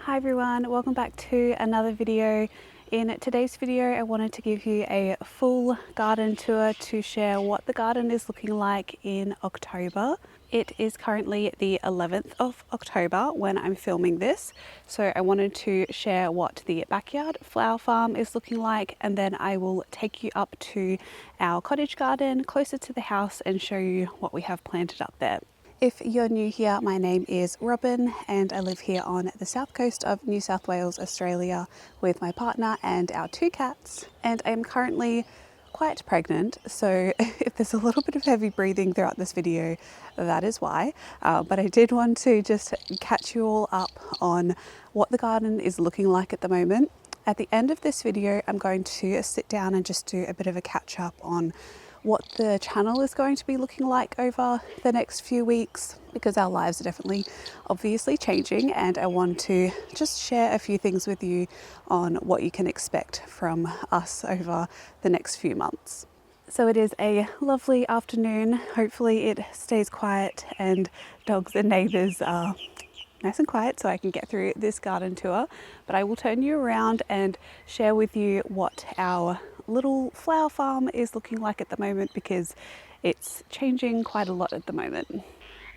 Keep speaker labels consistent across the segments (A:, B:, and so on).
A: Hi everyone, welcome back to another video. In today's video I wanted to give you a full garden tour to share what the garden is looking like in October. It is currently the 11th of October when I'm filming this, so I wanted to share what the backyard flower farm is looking like, and then I will take you up to our cottage garden closer to the house and show you what we have planted up there. If you're new here, my name is Robyn and I live here on the south coast of New South Wales, Australia with my partner and our 2 cats. And I am currently quite pregnant, so if there's a little bit of heavy breathing throughout this video, that is why. But I did want to just catch you all up on what the garden is looking like at the moment. At the end of this video, I'm going to sit down and just do a bit of a catch up on what the channel is going to be looking like over the next few weeks, because our lives are definitely obviously changing, and I want to just share a few things with you on what you can expect from us over the next few months. So it is a lovely afternoon. Hopefully it stays quiet and dogs and neighbours are nice and quiet so I can get through this garden tour, but I will turn you around and share with you what our little flower farm is looking like at the moment, because it's changing quite a lot at the moment.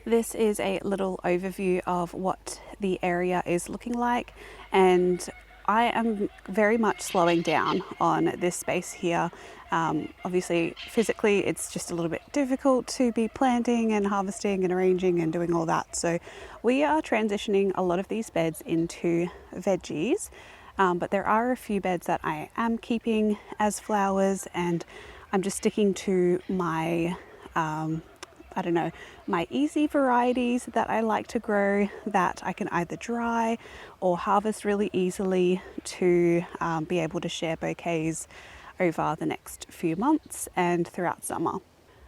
A: This is a little overview of what the area is looking like, and I am very much slowing down on this space here. Obviously physically it's just a little bit difficult to be planting and harvesting and arranging and doing all that, so we are transitioning a lot of these beds into veggies, but there are a few beds that I am keeping as flowers, and I'm just sticking to my my easy varieties that I like to grow, that I can either dry or harvest really easily to be able to share bouquets over the next few months and throughout summer.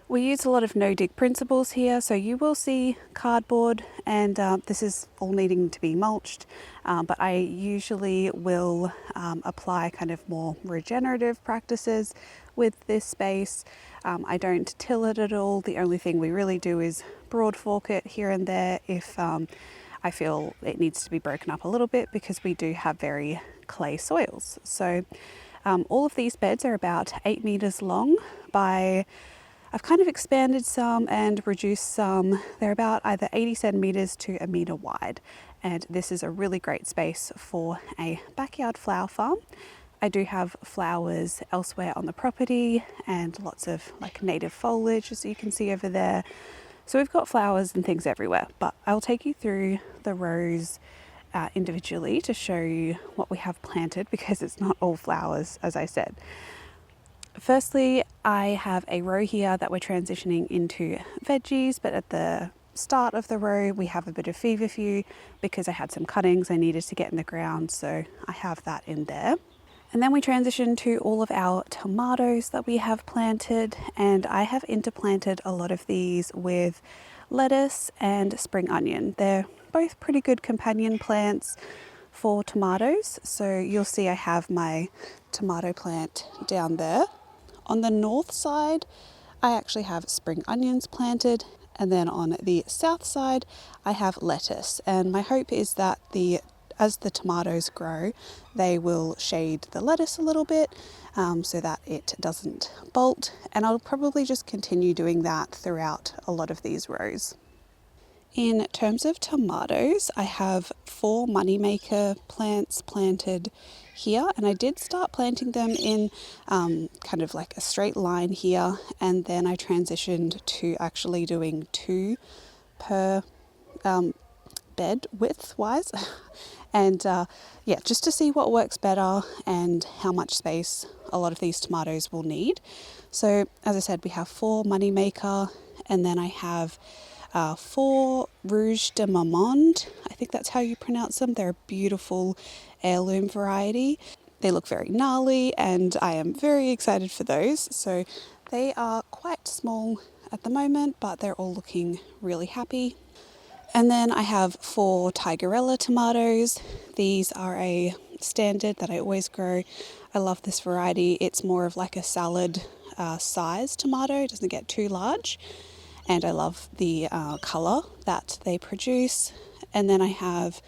A: We use a lot of no-dig principles here, so you will see cardboard, and this is all needing to be mulched, but I usually will apply kind of more regenerative practices with this space. I don't till it at all. The only thing we really do is broad fork it here and there if I feel it needs to be broken up a little bit, because we do have very clay soils. So all of these beds are about 8 meters long I've kind of expanded some and reduced some. They're about either 80 centimeters to a meter wide, and this is a really great space for a backyard flower farm. I do have flowers elsewhere on the property and lots of like native foliage, as you can see over there. So we've got flowers and things everywhere, but I'll take you through the rows individually to show you what we have planted, because it's not all flowers, as I said. Firstly, I have a row here that we're transitioning into veggies, but at the start of the row we have a bit of feverfew because I had some cuttings I needed to get in the ground, so I have that in there. And then we transition to all of our tomatoes that we have planted, and I have interplanted a lot of these with lettuce and spring onion. They're both pretty good companion plants for tomatoes, so you'll see I have my tomato plant down there. On the north side, I actually have spring onions planted, and then on the south side, I have lettuce. And my hope is that as the tomatoes grow, they will shade the lettuce a little bit so that it doesn't bolt. And I'll probably just continue doing that throughout a lot of these rows. In terms of tomatoes, I have 4 moneymaker plants planted here, and I did start planting them in kind of like a straight line here, and then I transitioned to actually doing 2 per bed width wise and just to see what works better and how much space a lot of these tomatoes will need. So as I said, we have 4 moneymaker, and then I have 4 Rouge de Marmande. I think that's how you pronounce them. They're a beautiful heirloom variety. They look very gnarly, and I am very excited for those. So they are quite small at the moment, but they're all looking really happy. And then I have 4 Tigerella tomatoes. These are a standard that I always grow. I love this variety. It's more of like a salad size tomato. It doesn't get too large. And I love the colour that they produce. And then I have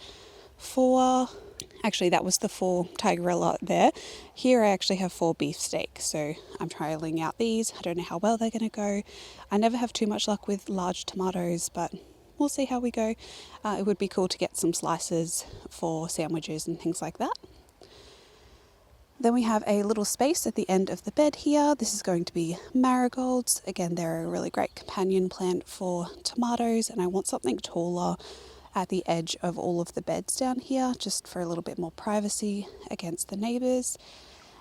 A: actually that was the 4 tigerella there. Here I actually have 4 beefsteak, so I'm trialing out these. I don't know how well they're going to go. I never have too much luck with large tomatoes, but we'll see how we go. It would be cool to get some slices for sandwiches and things like that. Then we have a little space at the end of the bed here. This is going to be marigolds. Again, they're a really great companion plant for tomatoes, and I want something taller at the edge of all of the beds down here, just for a little bit more privacy against the neighbours.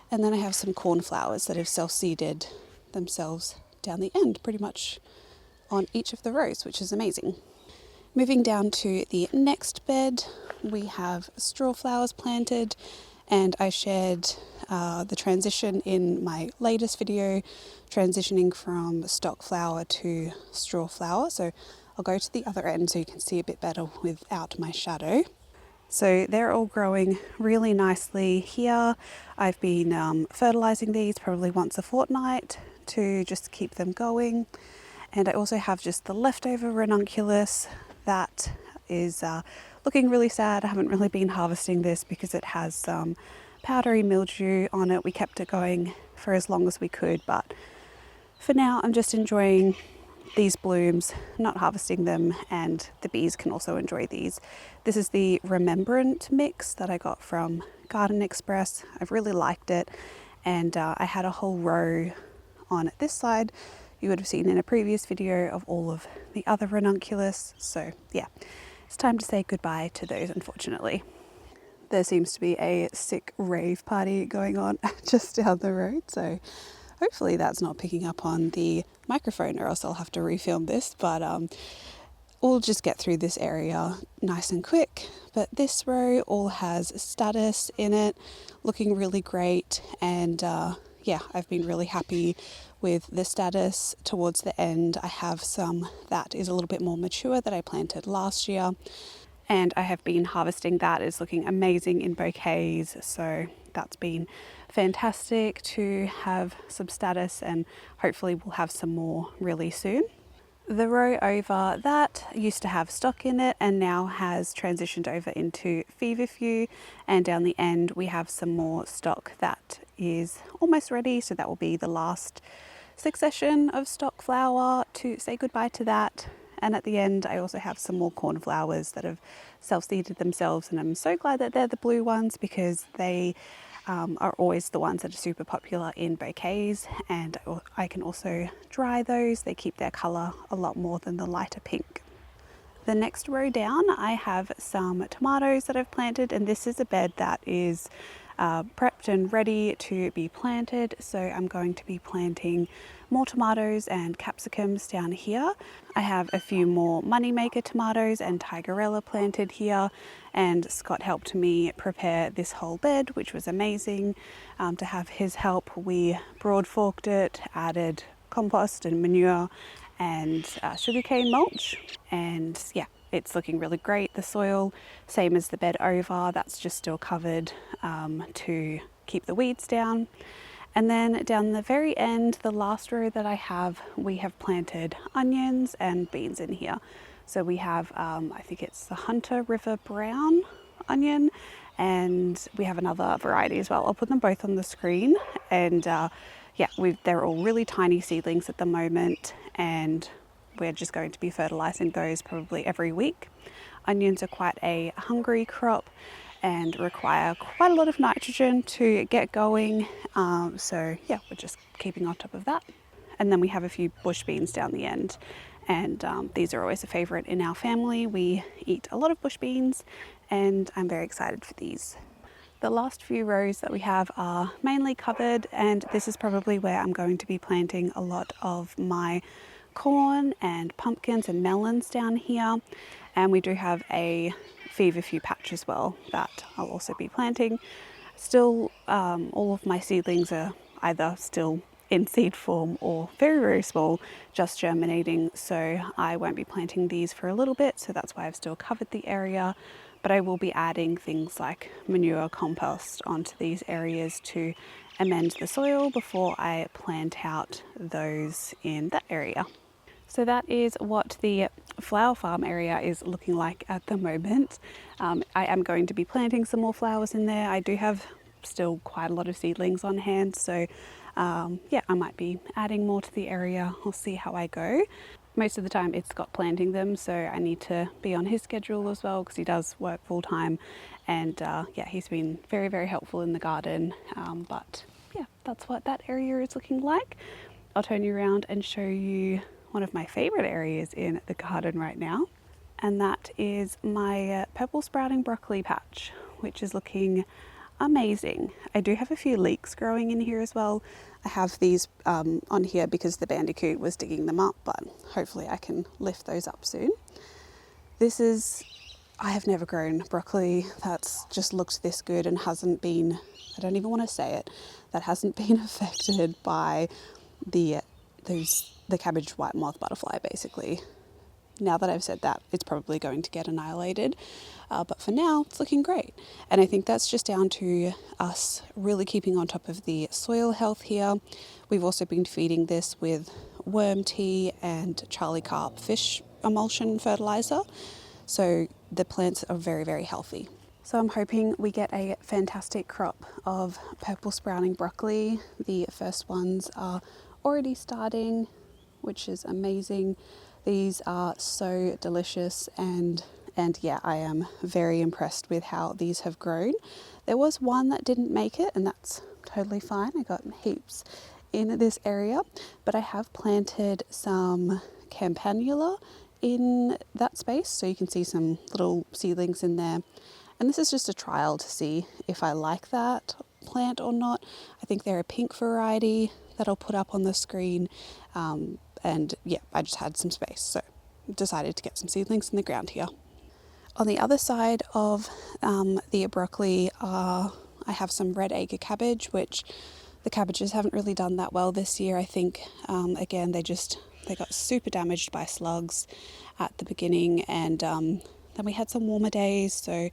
A: And then I have some cornflowers that have self-seeded themselves down the end, pretty much on each of the rows, which is amazing. Moving down to the next bed, we have straw flowers planted, and I shared the transition in my latest video, transitioning from stock flower to straw flower. So I'll go to the other end so you can see a bit better without my shadow. So they're all growing really nicely here. I've been fertilizing these probably once a fortnight to just keep them going. And I also have just the leftover ranunculus that is looking really sad. I haven't really been harvesting this because it has some powdery mildew on it. We kept it going for as long as we could, but for now I'm just enjoying these blooms, not harvesting them, and the bees can also enjoy these. This is the Remembrant mix that I got from Garden Express. I've really liked it, and I had a whole row on this side. You would have seen in a previous video of all of the other ranunculus. So yeah, it's time to say goodbye to those, unfortunately. There seems to be a sick rave party going on just down the road, so hopefully that's not picking up on the microphone, or else I'll have to refilm this, but we'll just get through this area nice and quick. But this row all has status in it, looking really great, and yeah, I've been really happy with the status. Towards the end, I have some that is a little bit more mature that I planted last year, and I have been harvesting that. It's looking amazing in bouquets, so that's been fantastic to have some status, and hopefully we'll have some more really soon. The row over that used to have stock in it and now has transitioned over into feverfew, and down the end we have some more stock that is almost ready, so that will be the last succession of stock flower to say goodbye to that. And at the end I also have some more cornflowers that have self-seeded themselves, and I'm so glad that they're the blue ones because they are always the ones that are super popular in bouquets, and I can also dry those. They keep their colour a lot more than the lighter pink. The next row down I have some tomatoes that I've planted, and this is a bed that is prepped and ready to be planted, so I'm going to be planting more tomatoes and capsicums down here. I have a few more moneymaker tomatoes and tigerella planted here, and Scott helped me prepare this whole bed, which was amazing. To have his help, we broad forked it, added compost and manure and sugarcane mulch, and yeah, it's looking really great. The soil, same as the bed over, that's just still covered to keep the weeds down. And then down the very end, the last row that I have, we have planted onions and beans in here. So we have, I think it's the Hunter River Brown onion, and we have another variety as well. I'll put them both on the screen, and yeah, they're all really tiny seedlings at the moment, and we're just going to be fertilizing those probably every week. Onions are quite a hungry crop and require quite a lot of nitrogen to get going. So yeah, we're just keeping on top of that. And then we have a few bush beans down the end, and these are always a favorite in our family. We eat a lot of bush beans, and I'm very excited for these. The last few rows that we have are mainly covered, and this is probably where I'm going to be planting a lot of my corn and pumpkins and melons down here. And we do have a feverfew patch as well that I'll also be planting. Still, all of my seedlings are either still in seed form or very, very small, just germinating. So I won't be planting these for a little bit. So that's why I've still covered the area. But I will be adding things like manure, compost onto these areas to amend the soil before I plant out those in that area. So that is what the flower farm area is looking like at the moment. I am going to be planting some more flowers in there. I do have still quite a lot of seedlings on hand, so yeah, I might be adding more to the area. I'll see how I go. Most of the time it's Scott planting them, so I need to be on his schedule as well because he does work full time, and yeah, he's been very, very helpful in the garden. But yeah, that's what that area is looking like. I'll turn you around and show you one of my favorite areas in the garden right now, and that is my purple sprouting broccoli patch, which is looking amazing. I do have a few leeks growing in here as well. I have these on here because the bandicoot was digging them up, but hopefully I can lift those up soon. I have never grown broccoli that's just looked this good and hasn't been, I don't even want to say it, that hasn't been affected by the cabbage white moth butterfly, basically. Now that I've said that, it's probably going to get annihilated, but for now it's looking great. And I think that's just down to us really keeping on top of the soil health here. We've also been feeding this with worm tea and Charlie Carp fish emulsion fertilizer, so the plants are very, very healthy. So I'm hoping we get a fantastic crop of purple sprouting broccoli. The first ones are already starting, which is amazing. These are so delicious, and yeah, I am very impressed with how these have grown. There was one that didn't make it, and that's totally fine. I got heaps in this area, but I have planted some campanula in that space, so you can see some little seedlings in there. And this is just a trial to see if I like that plant or not. I think they're a pink variety that I'll put up on the screen. And yeah, I just had some space, so decided to get some seedlings in the ground here. On the other side of the broccoli, I have some red acre cabbage, which the cabbages haven't really done that well this year. I think, again, they got super damaged by slugs at the beginning, and then we had some warmer days, so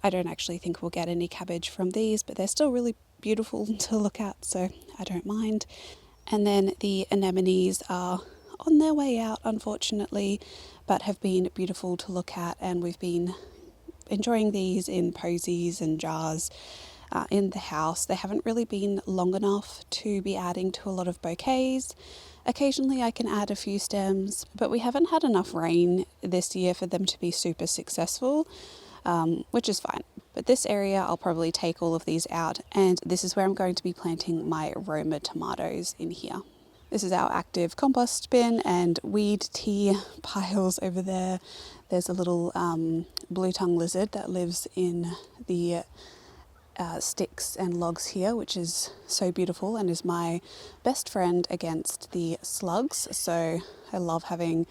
A: I don't actually think we'll get any cabbage from these, but they're still really beautiful to look at, so I don't mind. And then the anemones are on their way out, unfortunately, but have been beautiful to look at, and we've been enjoying these in posies and jars in the house. They haven't really been long enough to be adding to a lot of bouquets. Occasionally I can add a few stems, but we haven't had enough rain this year for them to be super successful, which is fine. But this area, I'll probably take all of these out, and this is where I'm going to be planting my Roma tomatoes in here. This is our active compost bin and weed tea piles over there. There's a little blue-tongue lizard that lives in the sticks and logs here, which is so beautiful and is my best friend against the slugs. So I love having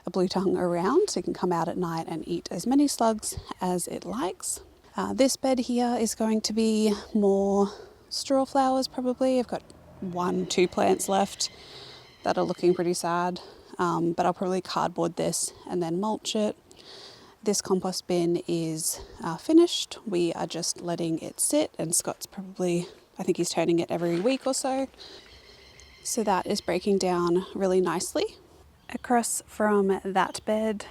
A: a blue tongue around. It can come out at night and eat as many slugs as it likes. This bed here is going to be more straw flowers probably. I've got 2 plants left that are looking pretty sad, but I'll probably cardboard this and then mulch it. This compost bin is finished. We are just letting it sit, and Scott's probably, I think he's turning it every week or so. So that is breaking down really nicely. Across from that bed,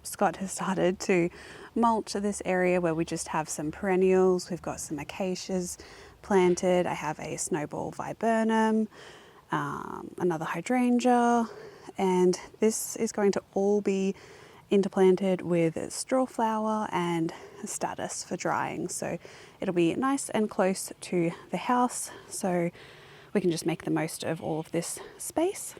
A: Scott has started to mulch this area where we just have some perennials. We've got some acacias planted. I have a snowball viburnum, another hydrangea, and this is going to all be interplanted with straw flower and statice for drying. So it'll be nice and close to the house, so we can just make the most of all of this space.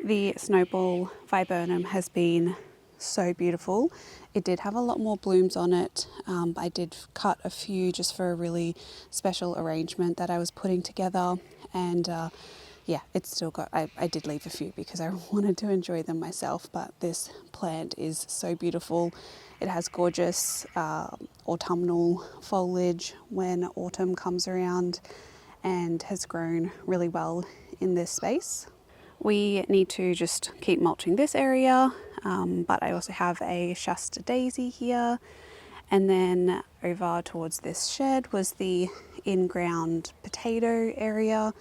A: The snowball viburnum has been so beautiful. It did have a lot more blooms on it. I did cut a few just for a really special arrangement that I was putting together, and yeah, it's still got, I did leave a few because I wanted to enjoy them myself, but this plant is so beautiful. It has gorgeous autumnal foliage when autumn comes around, and has grown really well in this space. We need to just keep mulching this area, but I also have a Shasta daisy here, and then over towards this shed was the in-ground potato area.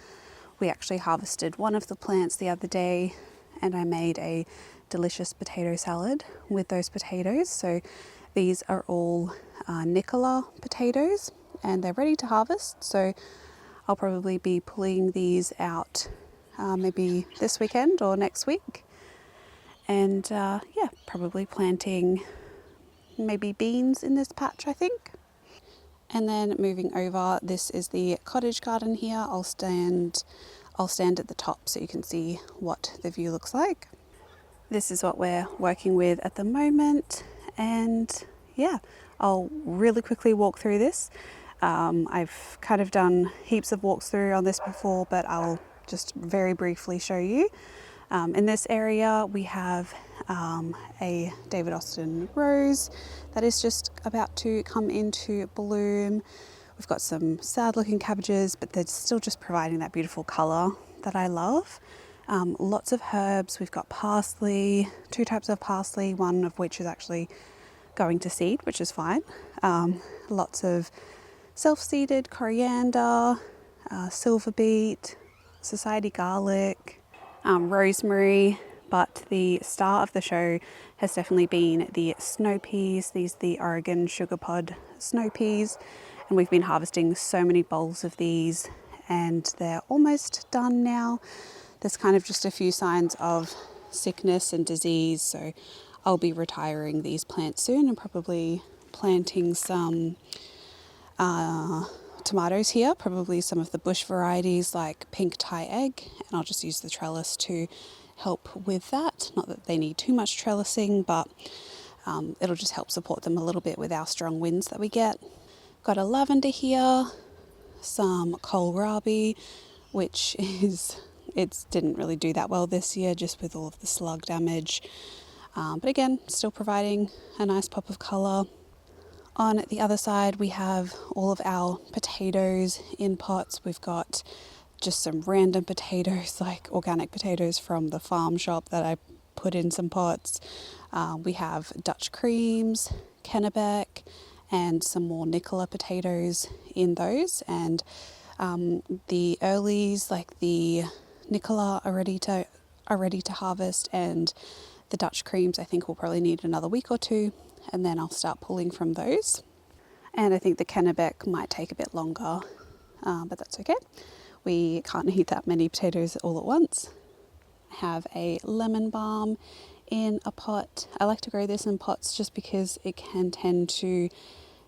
A: We actually harvested one of the plants the other day, and I made a delicious potato salad with those potatoes. So these are all Nicola potatoes and they're ready to harvest. So I'll probably be pulling these out maybe this weekend or next week. And yeah, probably planting maybe beans in this patch, I think. And then moving over, this is the cottage garden here. I'll stand at the top so you can see what the view looks like. This is what we're working with at the moment, and yeah, I'll really quickly walk through this. I've kind of done heaps of walks through on this before, but I'll just very briefly show you. In this area we have a David Austin rose that is just about to come into bloom. We've got some sad looking cabbages, but they're still just providing that beautiful colour that I love. Lots of herbs. We've got parsley, 2 types of parsley, one of which is actually going to seed, which is fine. Lots of self-seeded coriander, silver beet, society garlic, rosemary, but the star of the show has definitely been the snow peas. These are the Oregon sugar pod snow peas, and we've been harvesting so many bowls of these and they're almost done now. There's kind of just a few signs of sickness and disease, so I'll be retiring these plants soon and probably planting some tomatoes here, probably some of the bush varieties like pink Thai egg, and I'll just use the trellis to help with that. Not that they need too much trellising, but it'll just help support them a little bit with our strong winds that we get. Got a lavender here, some kohlrabi, which didn't really do that well this year just with all of the slug damage, but again, still providing a nice pop of colour. On the other side we have all of our potatoes in pots. We've got just some random potatoes, like organic potatoes from the farm shop that I put in some pots. We have Dutch creams, Kennebec, and some more Nicola potatoes in those, and the earlies like the Nicola are ready to harvest, and the Dutch creams I think will probably need another week or two, and then I'll start pulling from those. And I think the Kennebec might take a bit longer, but that's okay. We can't eat that many potatoes all at once. I have a lemon balm in a pot. I like to grow this in pots just because it can tend to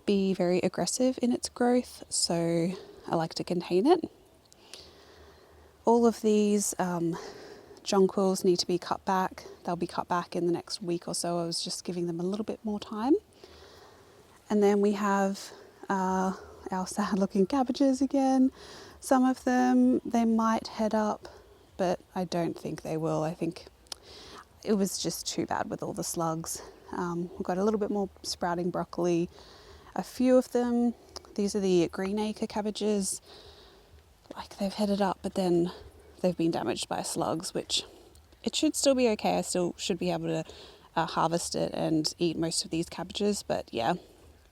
A: be very aggressive in its growth, so I like to contain it. All of these jonquils need to be cut back. They'll be cut back in the next week or so. I was just giving them a little bit more time. And then we have our sad looking cabbages again. Some of them, they might head up, but I don't think they will. I think it was just too bad with all the slugs. We've got a little bit more sprouting broccoli. A few of them, these are the green acre cabbages, like they've headed up, but then they've been damaged by slugs, which it should still be okay. I still should be able to harvest it and eat most of these cabbages, but yeah,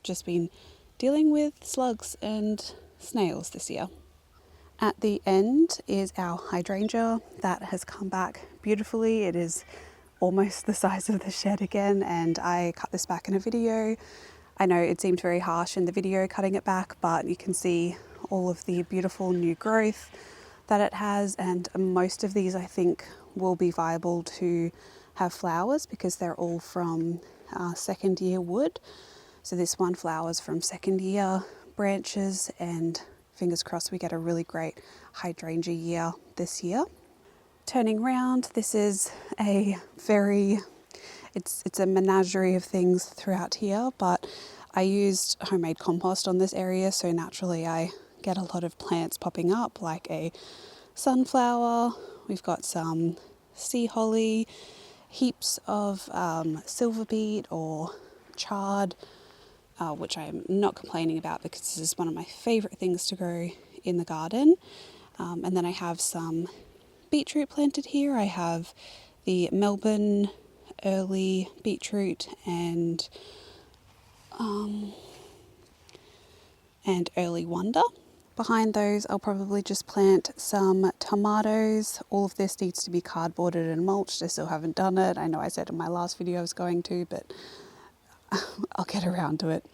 A: just been dealing with slugs and snails this year. At the end is our hydrangea that has come back beautifully. It is almost the size of the shed again, and I cut this back in a video. I know it seemed very harsh in the video cutting it back, but you can see all of the beautiful new growth that it has, and most of these I think will be viable to have flowers because they're all from second year wood. So this one flowers from second year branches, and fingers crossed we get a really great hydrangea year this year. Turning round, this is it's a menagerie of things throughout here, but I used homemade compost on this area, so naturally I get a lot of plants popping up, like a sunflower. We've got some sea holly, heaps of silver beet or chard, which I'm not complaining about because this is one of my favourite things to grow in the garden. And then I have some beetroot planted here. I have the Melbourne early beetroot and early wonder. Behind those, I'll probably just plant some tomatoes. All of this needs to be cardboarded and mulched. I still haven't done it. I know I said in my last video I was going to, but I'll get around to it.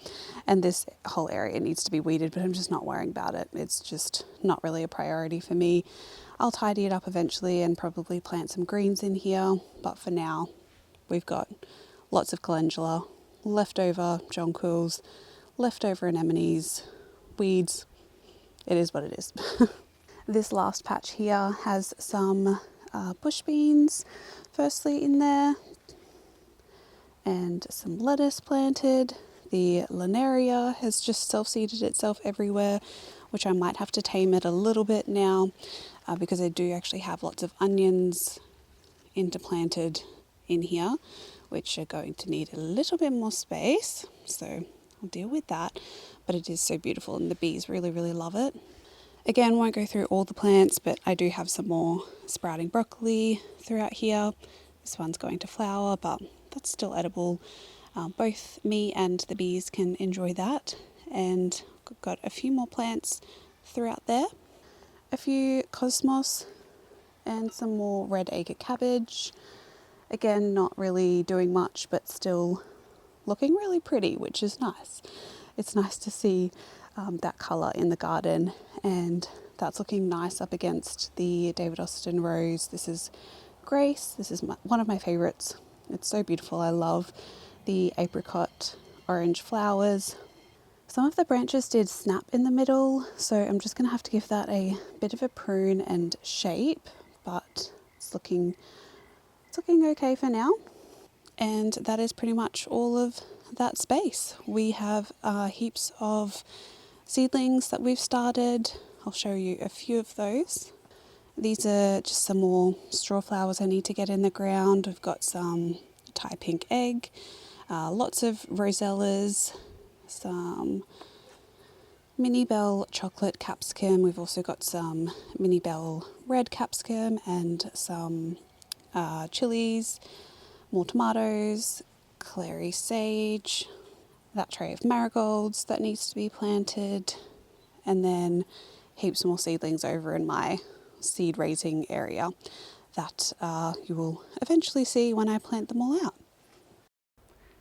A: And this whole area needs to be weeded, but I'm just not worrying about it. It's just not really a priority for me. I'll tidy it up eventually and probably plant some greens in here. But for now, we've got lots of calendula, leftover jonquils, leftover anemones, weeds. It is what it is. This last patch here has some bush beans firstly in there, and some lettuce planted. The linaria has just self-seeded itself everywhere, which I might have to tame it a little bit now because I do actually have lots of onions interplanted in here, which are going to need a little bit more space. So I'll deal with that, but it is so beautiful and the bees really, really love it. Again, won't go through all the plants, but I do have some more sprouting broccoli throughout here. This one's going to flower, but that's still edible. Both me and the bees can enjoy that. And got a few more plants throughout there. A few cosmos and some more red agate cabbage. Again, not really doing much, but still looking really pretty, which is nice. It's nice to see that colour in the garden, and that's looking nice up against the David Austin rose. This is Grace. This is one of my favourites. It's so beautiful. I love the apricot orange flowers. Some of the branches did snap in the middle, so I'm just going to have to give that a bit of a prune and shape, but it's looking okay for now. And that is pretty much all of that space. We have heaps of seedlings that we've started. I'll show you a few of those. These are just some more straw flowers I need to get in the ground. We've got some Thai pink egg, lots of rosellas, some mini bell chocolate capsicum. We've also got some mini bell red capsicum and some chilies, more tomatoes, clary sage, that tray of marigolds that needs to be planted, and then heaps more seedlings over in my seed raising area that you will eventually see when I plant them all out.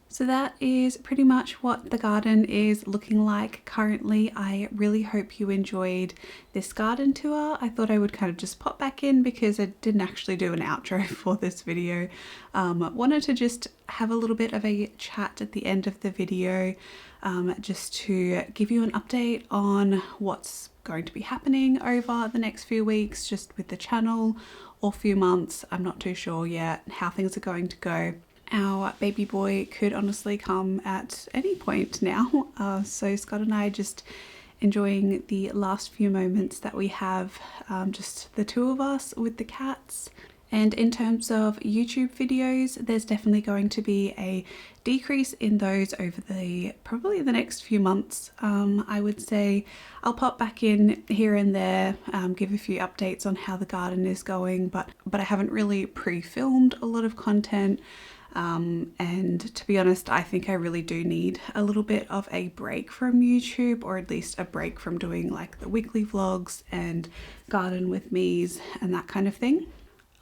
A: So that is pretty much what the garden is looking like currently. I really hope you enjoyed this garden tour. I thought I would kind of just pop back in because I didn't actually do an outro for this video. Wanted to just have a little bit of a chat at the end of the video, just to give you an update on what's going to be happening over the next few weeks, just with the channel, or few months. I'm not too sure yet how things are going to go. Our baby boy could honestly come at any point now. So Scott and I just enjoying the last few moments that we have, just the two of us with the cats. And in terms of YouTube videos, there's definitely going to be a decrease in those over probably the next few months. I would say I'll pop back in here and there, give a few updates on how the garden is going, but I haven't really pre-filmed a lot of content. And to be honest, I think I really do need a little bit of a break from YouTube, or at least a break from doing like the weekly vlogs and garden with me's and that kind of thing.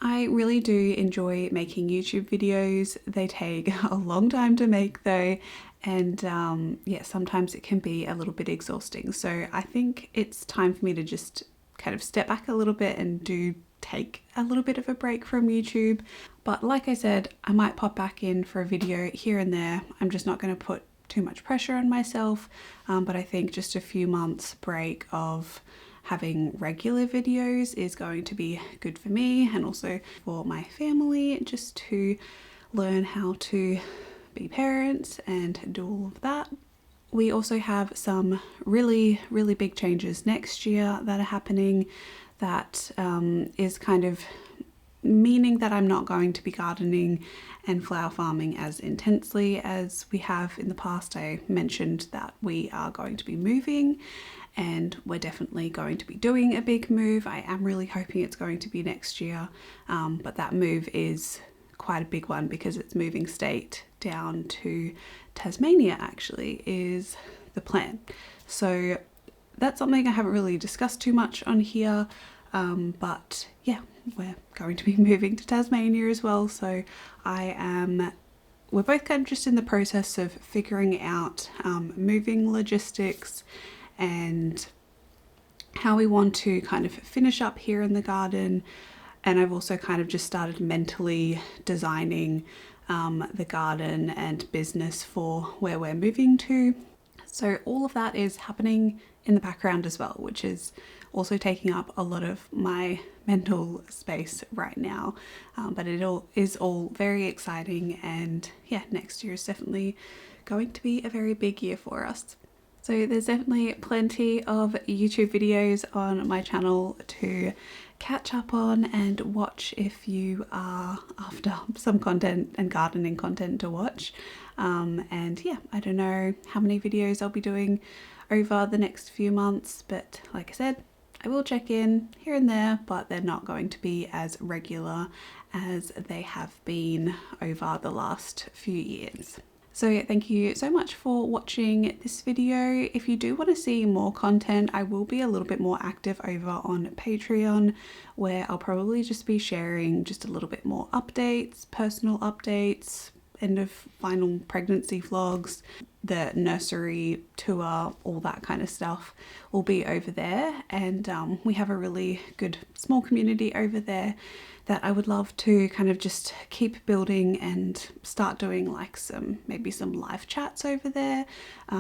A: I really do enjoy making YouTube videos. They take a long time to make though, and yeah, sometimes it can be a little bit exhausting. So I think it's time for me to just kind of step back a little bit and take a little bit of a break from YouTube. But like I said, I might pop back in for a video here and there. I'm just not going to put too much pressure on myself, but I think just a few months break of having regular videos is going to be good for me and also for my family, just to learn how to be parents and do all of that. We also have some really, really big changes next year that are happening that is kind of meaning that I'm not going to be gardening and flower farming as intensely as we have in the past. I mentioned that we are going to be moving, and we're definitely going to be doing a big move. I am really hoping it's going to be next year, but that move is quite a big one because it's moving state down to Tasmania actually is the plan. So that's something I haven't really discussed too much on here, but yeah, we're going to be moving to Tasmania as well, so we're both kind of just in the process of figuring out moving logistics and how we want to kind of finish up here in the garden. And I've also kind of just started mentally designing the garden and business for where we're moving to. So all of that is happening in the background as well, which is also taking up a lot of my mental space right now. But it all is all very exciting, and yeah, next year is definitely going to be a very big year for us. So there's definitely plenty of YouTube videos on my channel to catch up on and watch if you are after some content and gardening content to watch. And yeah, I don't know how many videos I'll be doing over the next few months, but like I said, I will check in here and there, but they're not going to be as regular as they have been over the last few years. So thank you so much for watching this video. If you do want to see more content, I will be a little bit more active over on Patreon, where I'll probably just be sharing just a little bit more updates, personal updates, end of final pregnancy vlogs, the nursery tour, all that kind of stuff will be over there. And we have a really good small community over there that I would love to kind of just keep building and start doing like maybe some live chats over there,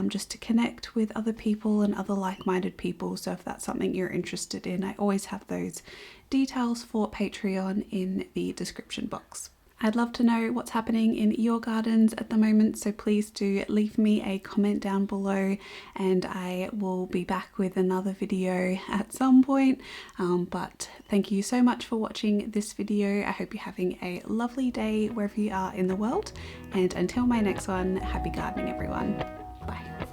A: just to connect with other people and other like-minded people. So if that's something you're interested in, I always have those details for Patreon in the description box. I'd love to know what's happening in your gardens at the moment, so please do leave me a comment down below, and I will be back with another video at some point. But thank you so much for watching this video. I hope you're having a lovely day wherever you are in the world, and until my next one, happy gardening everyone. Bye.